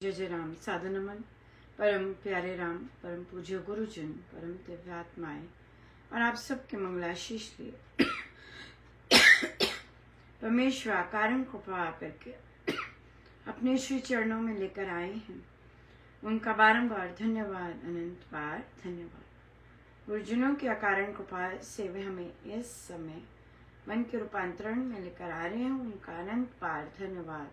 जय जय राम। सादर नमन परम प्यारे राम, परम पूज्य गुरुजन, परम दिव्यात्माएं और आप सबके मंगलाशीष लिए परमेश्वर कारण को पार करके अपने श्री चरणों में लेकर आए हैं। उनका बारंबार धन्यवाद, अनंत बार धन्यवाद। गुरुजनों के अकारण कृपा से वे हमें इस समय मन के रूपांतरण में लेकर आ रहे हैं। उनका अनंत बार धन्यवाद,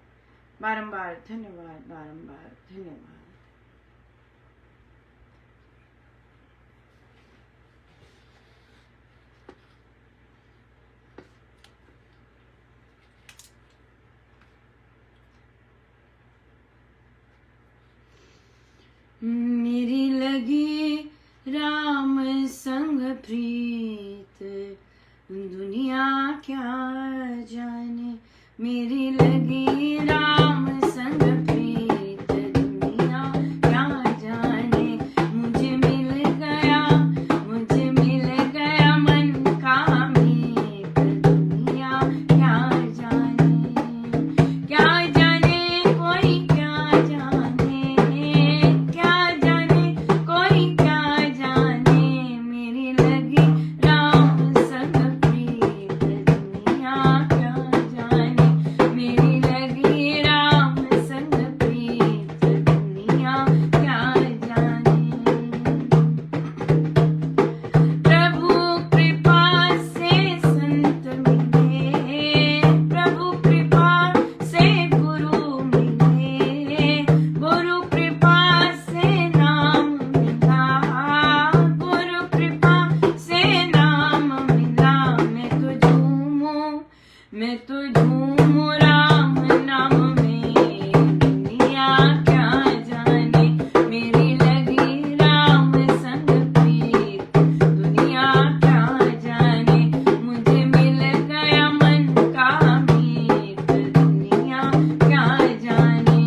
बारंबार धन्यवाद, बारंबार धन्यवाद। मेरी लगी राम संग प्रीत, दुनिया क्या जाने। मेरी लगी राम संग प्रीत, दुनिया क्या जाने। मुझे मिल गया मन का मीत, दुनिया क्या जाने। क्या जाने कोई क्या जाने, क्या जाने कोई क्या जाने। मेरी लगी राम संग प्रीत, दुनिया क्या जाने। मेरी लगी राम संग प्रीत, दुनिया क्या जाने। प्रभु कृपा से संत मिले, प्रभु कृपा से गुरु मिले, गुरु कृपा से नाम मिला, गुरु कृपा से नाम मिला। मैं तो झूमूं राम नाम में, दुनिया क्या जाने। मेरी लगी राम संग प्रीत, दुनिया क्या जाने। मुझे मिल गया मन का मीत, दुनिया क्या जाने।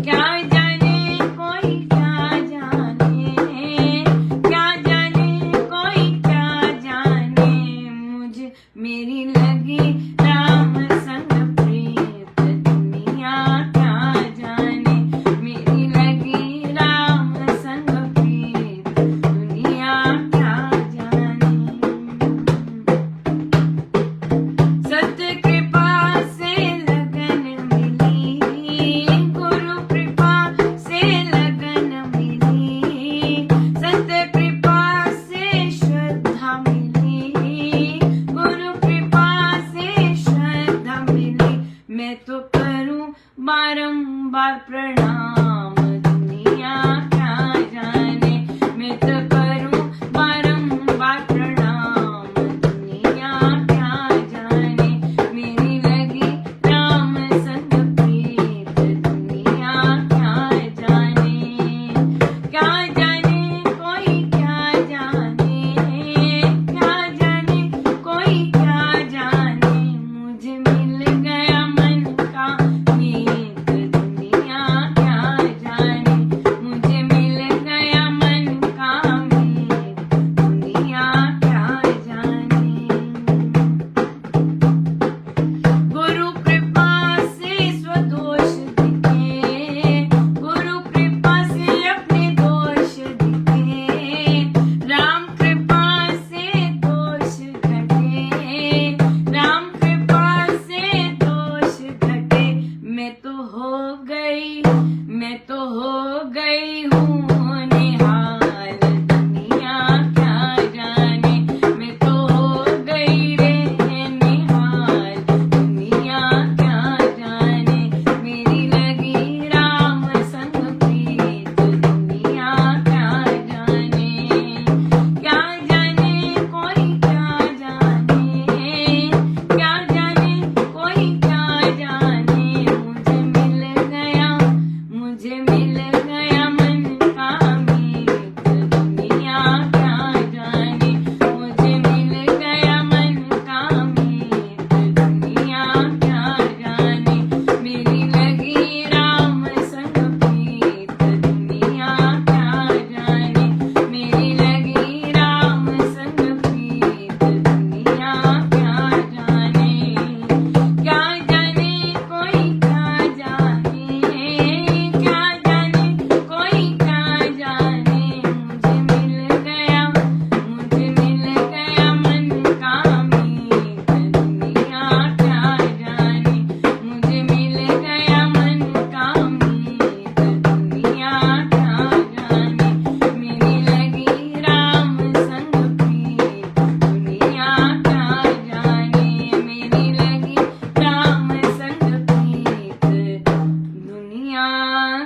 क्या जाने कोई क्या जाने, क्या जाने कोई क्या जाने। मुझे मेरी लगी राम संग प्रीत, दुनिया क्या जाने। मेरी लगी राम संग प्रीत, दुनिया क्या जाने। सत्य कृपा से लगन मिली, गुरु कृपा से लगन मिली, सत्य कृपा से श्रद्धा मिली, गुरु कृपा से श्रद्धा मिली। मैं तो करूं बारंबार प्रणाम, दुनिया क्या जाने। मैं तो करूं बारंबार प्रणाम, दुनिया क्या जाने। मेरी लगी राम संग प्रीत, दुनिया क्या जाने। क्या जाने कोई क्या जाने, क्या जाने कोई क्या जाने। मुझे मिल गया मन का मीत, दुनिया क्या जाने। मुझे मिल गया मन का मीत, दुनिया क्या जाने। गुरु कृपा से स्वदोष दिखे, गुरु कृपा से अपने दोष दिखे, राम कृपा से दोष घटे, राम कृपा से दोष घटे। मैं तो हो गई हूँ निहाल, दुनिया क्या जाने। मैं तो हो गई रे निहाल, दुनिया क्या जाने। मेरी लगी राम संग प्रीत, दुनिया क्या जाने। क्या जाने कोई क्या जाने, क्या जाने कोई क्या जाने। मुझे मिल गया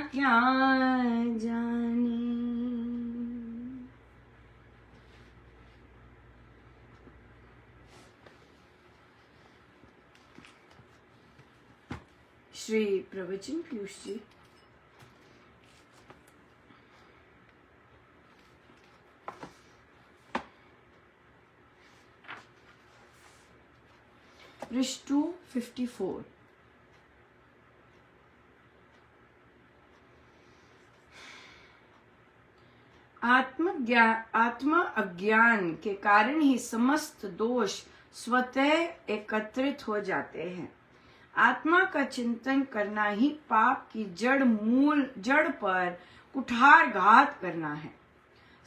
क्या जाने। श्री प्रवचन पीयूष जी। पृष्ठ 254। आत्म अज्ञान के कारण ही समस्त दोष स्वतः एकत्रित हो जाते हैं। आत्मा का चिंतन करना ही पाप की जड़ पर कुठारघात करना है।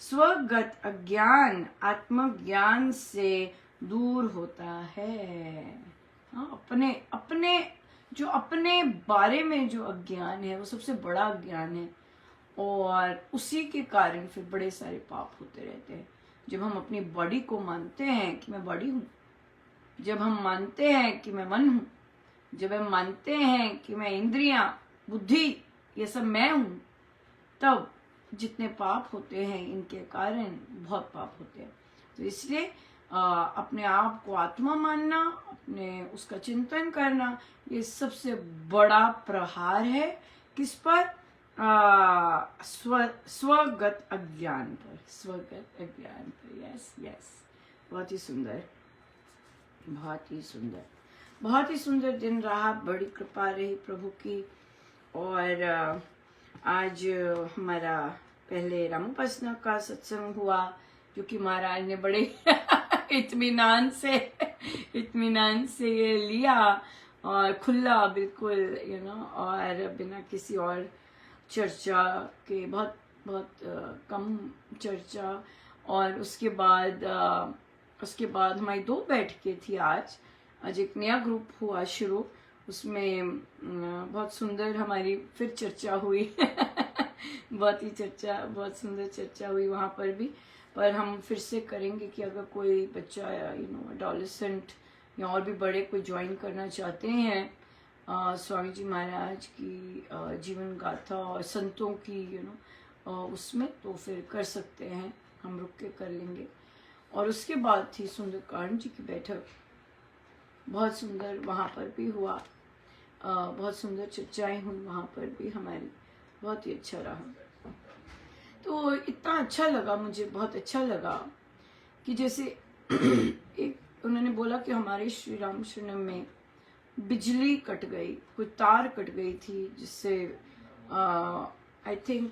स्वगत अज्ञान आत्मज्ञान से दूर होता है। अपने बारे में जो अज्ञान है वो सबसे बड़ा अज्ञान है, और उसी के कारण फिर बड़े सारे पाप होते रहते हैं। जब हम अपनी बॉडी को मानते हैं कि मैं बॉडी हूँ, जब हम मानते हैं कि मैं मन हूँ, जब हम मानते हैं कि मैं इंद्रियां, बुद्धि, ये सब मैं हूँ, तब जितने पाप होते हैं इनके कारण बहुत पाप होते हैं। तो इसलिए अपने आप को आत्मा मानना, अपने उसका चिंतन करना, ये सबसे बड़ा प्रहार है। किस पर? स्वगत अज्ञान पर, स्वगत अज्ञान पर। यस यस, बहुत ही सुंदर, बहुत ही सुंदर, बहुत ही सुंदर दिन रहा। बड़ी कृपा रही प्रभु की। और आज हमारा पहले रामोपासना का सत्संग हुआ, जो कि महाराज ने बड़े इत्मीनान से ये लिया, और खुला बिल्कुल और बिना किसी और चर्चा के, बहुत बहुत कम चर्चा। और उसके बाद हमारी 2 बैठकें थी। आज एक नया ग्रुप हुआ शुरू, उसमें बहुत सुंदर हमारी फिर चर्चा हुई बहुत सुंदर चर्चा हुई वहाँ पर भी। पर हम फिर से करेंगे कि अगर कोई बच्चा एडोलेसेंट या और भी बड़े कोई ज्वाइन करना चाहते हैं स्वामी जी महाराज की जीवन गाथा और संतों की उसमें, तो फिर कर सकते हैं, हम रुक के कर लेंगे। और उसके बाद थी सुंदरकांड जी की बैठक, बहुत सुंदर वहाँ पर भी हुआ। बहुत सुंदर चर्चाएं हुई वहाँ पर भी हमारी, बहुत ही अच्छा रहा। तो इतना अच्छा लगा, मुझे बहुत अच्छा लगा कि जैसे एक उन्होंने बोला कि हमारे श्री रामशरणम में बिजली कट गई, कोई तार कट गई थी, जिससे आई थिंक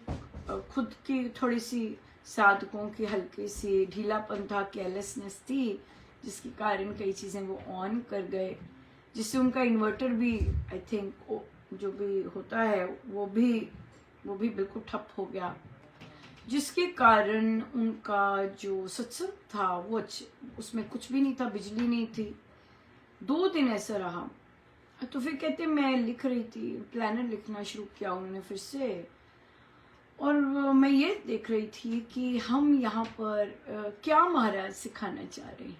खुद की थोड़ी सी साधकों की हल्की सी ढीलापन था, केयरलेसनेस थी, जिसके कारण कई चीज़ें वो ऑन कर गए, जिससे उनका इन्वर्टर भी आई थिंक जो भी होता है वो भी बिल्कुल ठप हो गया, जिसके कारण उनका जो सत्संग था वो उसमें कुछ भी नहीं था, बिजली नहीं थी। 2 दिन ऐसा रहा। तो फिर कहते मैं लिख रही थी, प्लानर लिखना शुरू किया उन्होंने फिर से, और मैं ये देख रही थी कि हम यहाँ पर क्या महाराज सिखाना चाह रहे हैं,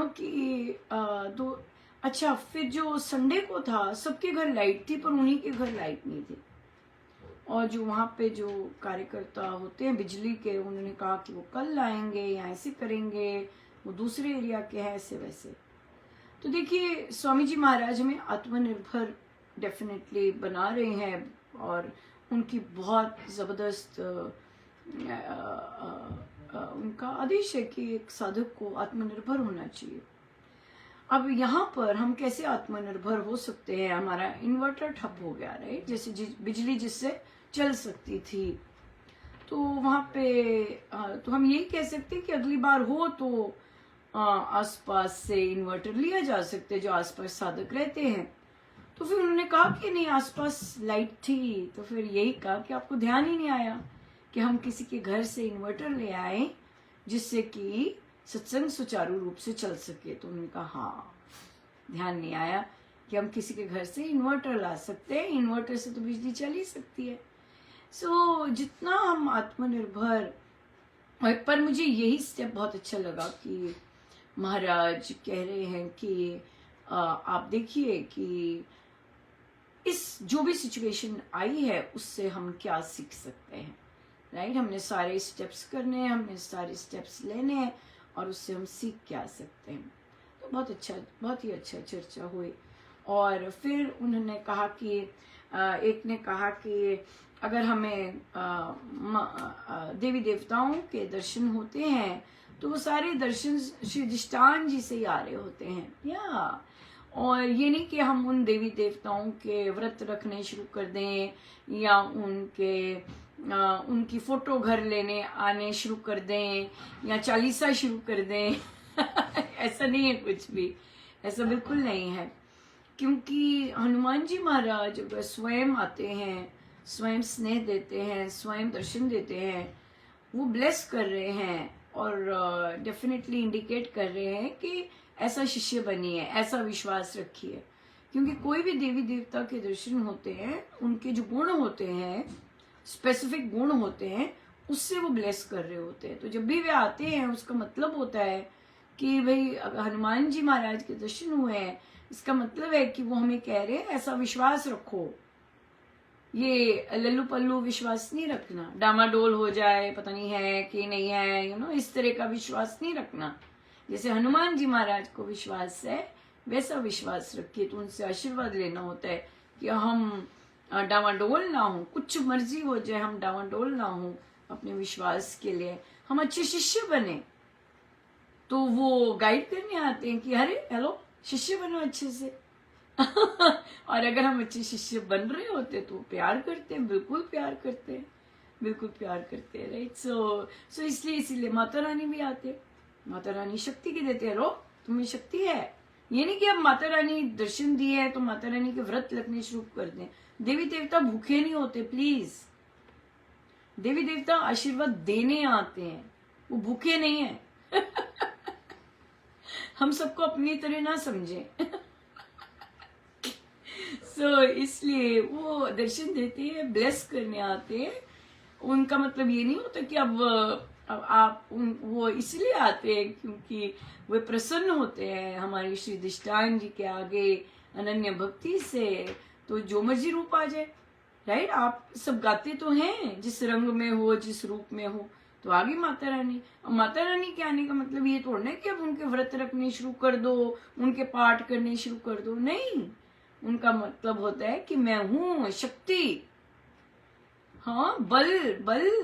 कि अच्छा, फिर जो संडे को था सबके घर लाइट थी, पर उन्हीं के घर लाइट नहीं थी। और जो वहाँ पे जो कार्यकर्ता होते हैं बिजली के, उन्होंने कहा कि वो कल लाएंगे या ऐसे करेंगे, वो दूसरे एरिया के हैं, ऐसे वैसे। तो देखिए स्वामी जी महाराज हमें आत्मनिर्भर डेफिनेटली बना रहे हैं, और उनकी बहुत ज़बरदस्त उनका आदेश है कि एक साधक को आत्मनिर्भर होना चाहिए। अब यहाँ पर हम कैसे आत्मनिर्भर हो सकते हैं? हमारा इन्वर्टर ठप हो गया, राइट, जैसे बिजली जिससे चल सकती थी। तो वहाँ पे तो हम यही कह सकते हैं कि अगली बार हो तो आसपास से इन्वर्टर लिया जा सकते हैं, जो आसपास साधक रहते हैं। तो फिर उन्होंने कहा कि नहीं, आसपास लाइट थी, तो फिर यही कहा कि आपको ध्यान ही नहीं आया कि हम किसी के घर से इन्वर्टर ले आए जिससे कि सत्संग सुचारू रूप से चल सके। तो उन्होंने कहा हाँ, ध्यान नहीं आया कि हम किसी के घर से इन्वर्टर ला सकते हैं, इन्वर्टर से तो बिजली चल ही सकती है। सो जितना हम आत्मनिर्भर, पर मुझे यही स्टेप बहुत अच्छा लगा कि महाराज कह रहे हैं कि आप देखिए कि इस जो भी सिचुएशन आई है उससे हम क्या सीख सकते हैं, राइट। हमने सारे स्टेप्स करने हैं, हमने सारे स्टेप्स लेने हैं और उससे हम सीख क्या सकते हैं। तो बहुत ही अच्छा चर्चा हुई। और फिर उन्होंने कहा कि एक ने कहा कि अगर हमें देवी देवताओं के दर्शन होते हैं तो वो सारे दर्शन श्री अधिष्ठान जी से ही आ रहे होते हैं, या और ये नहीं कि हम उन देवी देवताओं के व्रत रखने शुरू कर दें या उनकी फोटो घर लेने आने शुरू कर दें या चालीसा शुरू कर दें ऐसा नहीं है, कुछ भी ऐसा बिल्कुल नहीं है। क्योंकि हनुमान जी महाराज अगर स्वयं आते हैं, स्वयं स्नेह देते हैं, स्वयं दर्शन देते हैं, वो ब्लेस कर रहे हैं और डेफिनेटली इंडिकेट कर रहे हैं कि ऐसा शिष्य बनिए, ऐसा विश्वास रखिए। क्योंकि कोई भी देवी देवता के दर्शन होते हैं, उनके जो गुण होते हैं, स्पेसिफिक गुण होते हैं, उससे वो ब्लेस कर रहे होते हैं। तो जब भी वे आते हैं उसका मतलब होता है कि भाई हनुमान जी महाराज के दर्शन हुए हैं, इसका मतलब है कि वो हमें कह रहे हैं ऐसा विश्वास रखो। ये लल्लू पल्लू विश्वास नहीं रखना, डामाडोल हो जाए पता नहीं है कि नहीं है, इस तरह का विश्वास नहीं रखना। जैसे हनुमान जी महाराज को विश्वास है वैसा विश्वास रखिए। तो उनसे आशीर्वाद लेना होता है कि हम डामाडोल ना हो, कुछ मर्जी हो जाए हम डामाडोल ना हो अपने विश्वास के लिए, हम अच्छे शिष्य बने। तो वो गाइड करने आते हैं कि अरे हेलो शिष्य बनो अच्छे से और अगर हम अच्छे शिष्य बन रहे होते तो प्यार करते हैं, बिल्कुल प्यार करते हैं, बिल्कुल प्यार करते हैं, राइट। सो इसीलिए माता रानी भी आते हैं। माता रानी शक्ति की देते हैं, लो तुम्हें शक्ति है। ये नहीं कि अब माता रानी दर्शन दिए है तो माता रानी के व्रत लगने शुरू कर दें। देवी देवता भूखे नहीं होते, प्लीज। देवी देवता आशीर्वाद देने आते हैं, वो भूखे नहीं है हम सबको अपनी तरह ना समझें इसलिए वो दर्शन देते हैं, ब्लेस करने आते हैं। उनका मतलब ये नहीं होता कि अब आप वो इसलिए आते हैं क्योंकि वे प्रसन्न होते हैं हमारी श्री अधिष्ठान जी के आगे अनन्य भक्ति से। तो जो मर्जी रूप आ जाए, राइट। आप सब गाते तो हैं, जिस रंग में हो, जिस रूप में हो, तो आगे माता रानी। अब माता रानी के आने का मतलब ये थोड़ा है कि अब उनके व्रत रखने शुरू कर दो, उनके पाठ करने शुरू कर दो, नहीं। उनका मतलब होता है कि मैं हूं शक्ति। हाँ, बल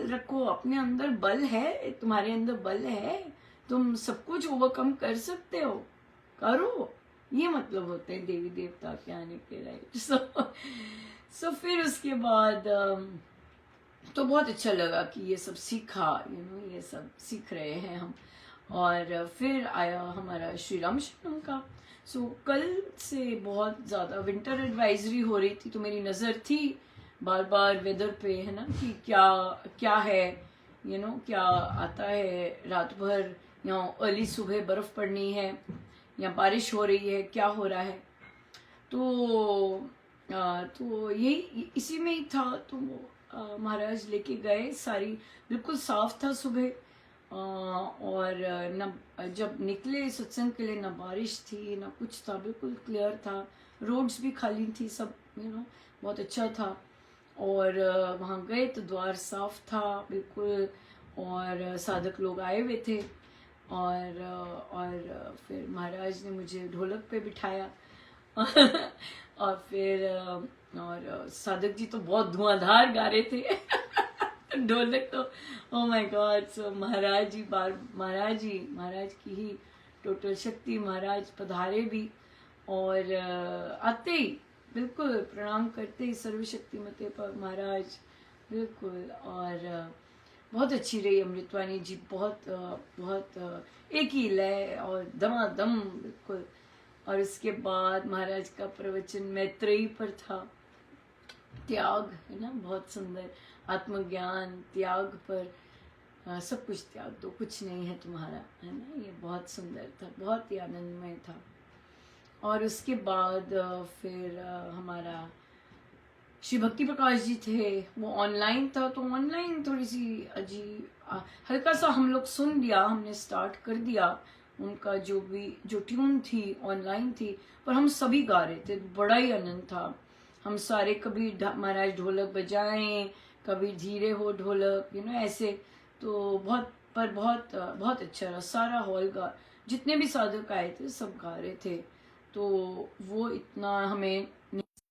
रखो अपने अंदर, बल है, तुम्हारे अंदर बल है, तुम सब कुछ ओवरकम कर सकते हो, करो। ये मतलब होते हैं देवी देवता के आने के, राइट। सो फिर उसके बाद तो बहुत अच्छा लगा कि ये सब सीखा, ये सब सीख रहे हैं हम। और फिर आया हमारा श्री रामशरण का। सो कल से बहुत ज्यादा विंटर एडवाइजरी हो रही थी, तो मेरी नजर थी बार बार वेदर पे, है ना, कि क्या है, क्या आता है रात भर, या अर्ली सुबह बर्फ पड़नी है या बारिश हो रही है, क्या हो रहा है। तो यही इसी में ही था। तो महाराज लेके गए, सारी बिल्कुल साफ था सुबह। और न जब निकले सत्संग के लिए, न बारिश थी न कुछ था, बिल्कुल क्लियर था, रोड्स भी खाली थी, सब बहुत अच्छा था। और वहाँ गए तो द्वार साफ था बिल्कुल, और साधक लोग आए हुए थे। और फिर महाराज ने मुझे ढोलक पे बिठाया और फिर और साधक जी तो बहुत धुआंधार गा रहे थे ढोलक तो, ओ माय गॉड। सो महाराज की ही टोटल शक्ति, महाराज पधारे भी, और आते ही बिल्कुल प्रणाम करते ही सर्वशक्तिमते पर महाराज, बिल्कुल। और बहुत अच्छी रही अमृतवाणी जी, बहुत एक ही लय और दमादम, बिल्कुल। और उसके बाद महाराज का प्रवचन मैत्रेयी पर था, त्याग, है ना, बहुत सुंदर, आत्मज्ञान, त्याग पर, सब कुछ त्याग दो, कुछ नहीं है तुम्हारा, है ना। ये बहुत सुंदर था, बहुत ही आनंदमय था। और उसके बाद फिर हमारा श्री भक्ति प्रकाश जी थे, वो ऑनलाइन था। तो ऑनलाइन थोड़ी सी अजीब, हल्का सा हम लोग सुन लिया, हमने स्टार्ट कर दिया। उनका जो ट्यून थी ऑनलाइन थी, पर हम सभी गा रहे थे, बड़ा ही आनंद था। हम सारे कभी महाराज ढोलक बजाएं, कभी धीरे हो ढोलक, ऐसे। तो बहुत अच्छा रहा। सारा हॉल का जितने भी साधक आए थे सब गा रहे थे। तो वो इतना हमें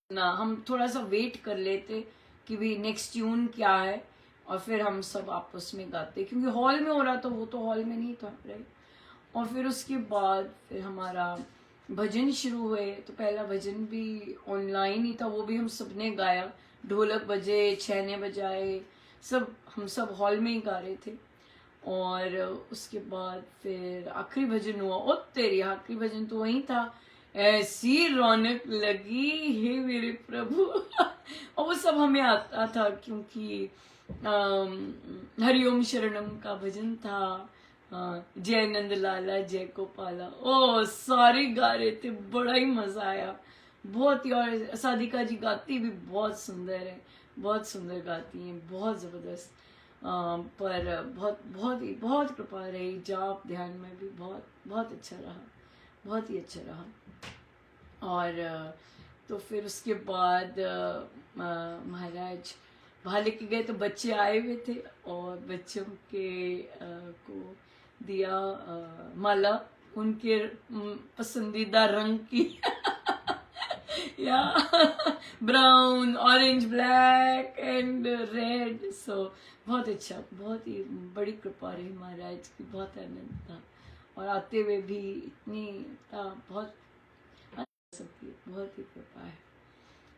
ना, हम थोड़ा सा वेट कर लेते कि भी नेक्स्ट ट्यून क्या है, और फिर हम सब आपस में गाते, क्योंकि हॉल में हो रहा था, वो तो हॉल में नहीं था, राइट। और फिर उसके बाद फिर हमारा भजन शुरू हुए। तो पहला भजन भी ऑनलाइन ही था, वो भी हम सबने गाया, ढोलक बजे, छैने बजाए, हम सब हॉल में ही गा रहे थे। और उसके बाद फिर आखिरी भजन हुआ। ओ तेरी, आखिरी भजन तो वही था, ऐसी रौनक लगी हे मेरे प्रभु। और वो सब हमें आता था, क्योंकि हरिओम शरणम का भजन था, जय नंद लाला जय गोपाला, ओ सारे गा रहे थे, बड़ा ही मजा आया, बहुत ही। और साधिका जी गाती भी बहुत सुंदर है, बहुत सुंदर गाती हैं, बहुत जबरदस्त। पर बहुत कृपा रही, जाप ध्यान में भी बहुत अच्छा रहा, बहुत ही अच्छा रहा। और तो फिर उसके बाद महाराज वहाँ लेके गए, तो बच्चे आए हुए थे, और बच्चों के को दिया माला उनके पसंदीदा रंग की। या brown, orange, black and red. So बहुत अच्छा, बहुत ही बड़ी कृपा रही महाराज की, बहुत आनंद था। और आते हुए भी इतनी था, बहुत सबकी बहुत ही कृपा है।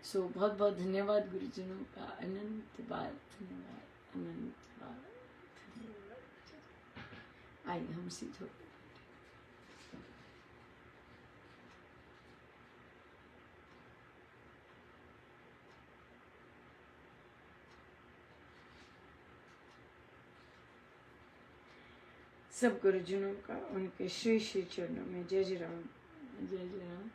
सो बहुत बहुत धन्यवाद गुरुजनों का, अनंत बार धन्यवाद, अनंत बार धन्यवाद। आइए हम सीधे हो। सब गुरुजनों का उनके श्री श्री चरणों में जय जय राम, जय जय राम।